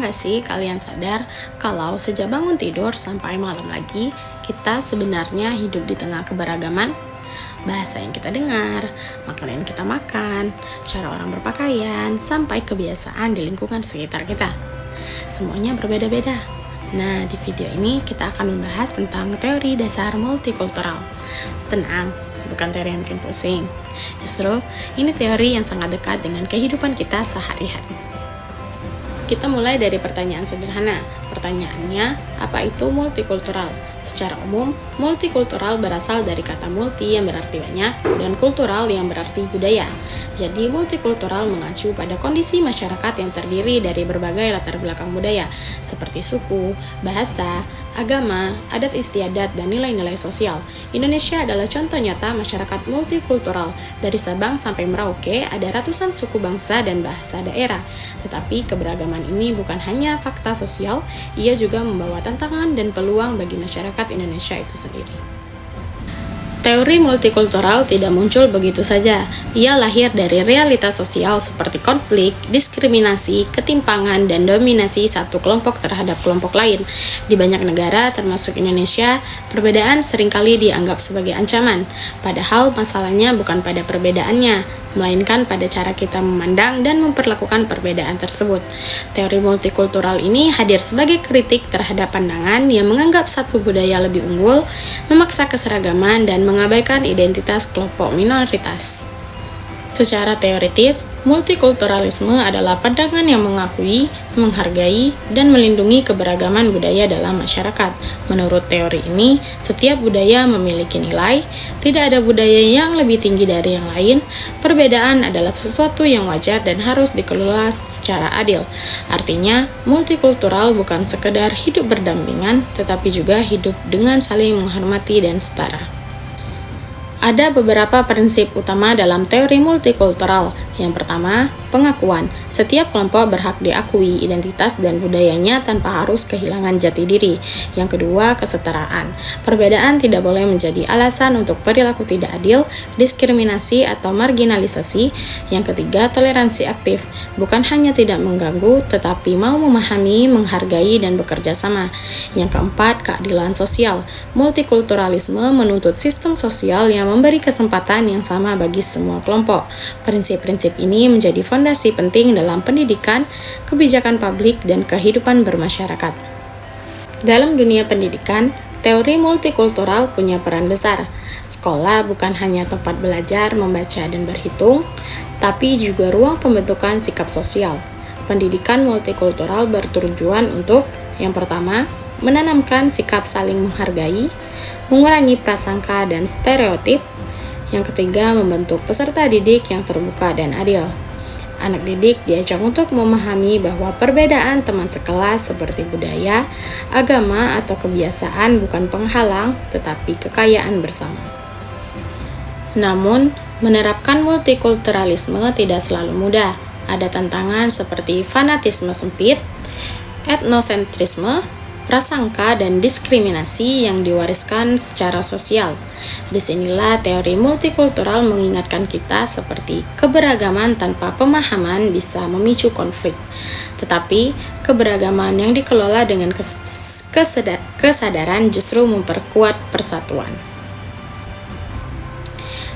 nggak sih kalian sadar kalau sejak bangun tidur sampai malam lagi, kita sebenarnya hidup di tengah keberagaman? Bahasa yang kita dengar, makanan yang kita makan, cara orang berpakaian, sampai kebiasaan di lingkungan sekitar kita. Semuanya berbeda-beda. Nah, di video ini kita akan membahas tentang teori dasar multikultural. Tenang, bukan teori yang bikin pusing. Justru, ini teori yang sangat dekat dengan kehidupan kita sehari-hari. Kita mulai dari pertanyaan sederhana. Pertanyaannya, apa itu multikultural? Secara umum, multikultural berasal dari kata multi yang berarti banyak dan kultural yang berarti budaya. Jadi, multikultural mengacu pada kondisi masyarakat yang terdiri dari berbagai latar belakang budaya, seperti suku, bahasa, agama, adat istiadat, dan nilai-nilai sosial. Indonesia adalah contoh nyata masyarakat multikultural. Dari Sabang sampai Merauke, ada ratusan suku bangsa dan bahasa daerah. Tetapi keberagaman ini bukan hanya fakta sosial, ia juga membawa tantangan dan peluang bagi masyarakat Indonesia itu sendiri. Teori multikultural tidak muncul begitu saja. Ia lahir dari realitas sosial seperti konflik, diskriminasi, ketimpangan, dan dominasi satu kelompok terhadap kelompok lain. Di banyak negara, termasuk Indonesia, perbedaan seringkali dianggap sebagai ancaman. Padahal masalahnya bukan pada perbedaannya, melainkan pada cara kita memandang dan memperlakukan perbedaan tersebut. Teori multikultural ini hadir sebagai kritik terhadap pandangan yang menganggap satu budaya lebih unggul, memaksa keseragaman, dan mengabaikan identitas kelompok minoritas. Secara teoritis, multikulturalisme adalah pandangan yang mengakui, menghargai, dan melindungi keberagaman budaya dalam masyarakat. Menurut teori ini, setiap budaya memiliki nilai, tidak ada budaya yang lebih tinggi dari yang lain, perbedaan adalah sesuatu yang wajar dan harus dikelola secara adil. Artinya, multikultural bukan sekedar hidup berdampingan, tetapi juga hidup dengan saling menghormati dan setara. Ada beberapa prinsip utama dalam teori multikultural. Yang pertama, pengakuan. Setiap kelompok berhak diakui identitas dan budayanya tanpa harus kehilangan jati diri. Yang kedua, kesetaraan. Perbedaan tidak boleh menjadi alasan untuk perilaku tidak adil, diskriminasi, atau marginalisasi. Yang ketiga, toleransi aktif. Bukan hanya tidak mengganggu, tetapi mau memahami, menghargai, dan bekerja sama. Yang keempat, keadilan sosial. Multikulturalisme menuntut sistem sosial yang memberi kesempatan yang sama bagi semua kelompok. Prinsip-prinsip ini menjadi fondasi penting dalam pendidikan, kebijakan publik, dan kehidupan bermasyarakat. Dalam dunia pendidikan, teori multikultural punya peran besar. Sekolah bukan hanya tempat belajar, membaca, dan berhitung, tapi juga ruang pembentukan sikap sosial. Pendidikan multikultural bertujuan untuk, yang pertama, menanamkan sikap saling menghargai, mengurangi prasangka dan stereotip. Yang ketiga, membentuk peserta didik yang terbuka dan adil. Anak didik diajak untuk memahami bahwa perbedaan teman sekelas seperti budaya, agama, atau kebiasaan bukan penghalang, tetapi kekayaan bersama. Namun, menerapkan multikulturalisme tidak selalu mudah. Ada tantangan seperti fanatisme sempit, etnosentrisme, prasangka, dan diskriminasi yang diwariskan secara sosial. Disinilah teori multikultural mengingatkan kita seperti keberagaman tanpa pemahaman bisa memicu konflik. Tetapi, keberagaman yang dikelola dengan kesadaran justru memperkuat persatuan.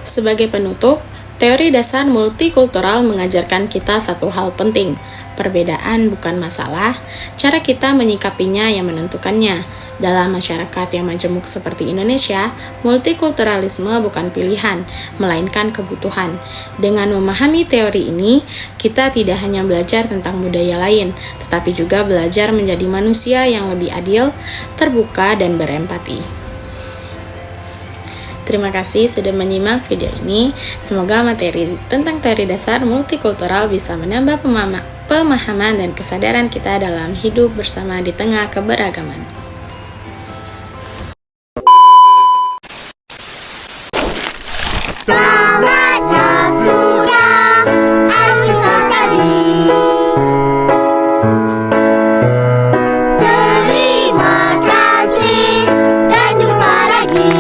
Sebagai penutup, teori dasar multikultural mengajarkan kita satu hal penting. Perbedaan bukan masalah, cara kita menyikapinya yang menentukannya. Dalam masyarakat yang majemuk seperti Indonesia, multikulturalisme bukan pilihan, melainkan kebutuhan. Dengan memahami teori ini, kita tidak hanya belajar tentang budaya lain, tetapi juga belajar menjadi manusia yang lebih adil, terbuka, dan berempati. Terima kasih sudah menyimak video ini. Semoga materi tentang teori dasar multikultural bisa menambah pemahaman dan kesadaran kita dalam hidup bersama di tengah keberagaman. Saatnya sudah acuan tadi. Terima kasih dan jumpa lagi.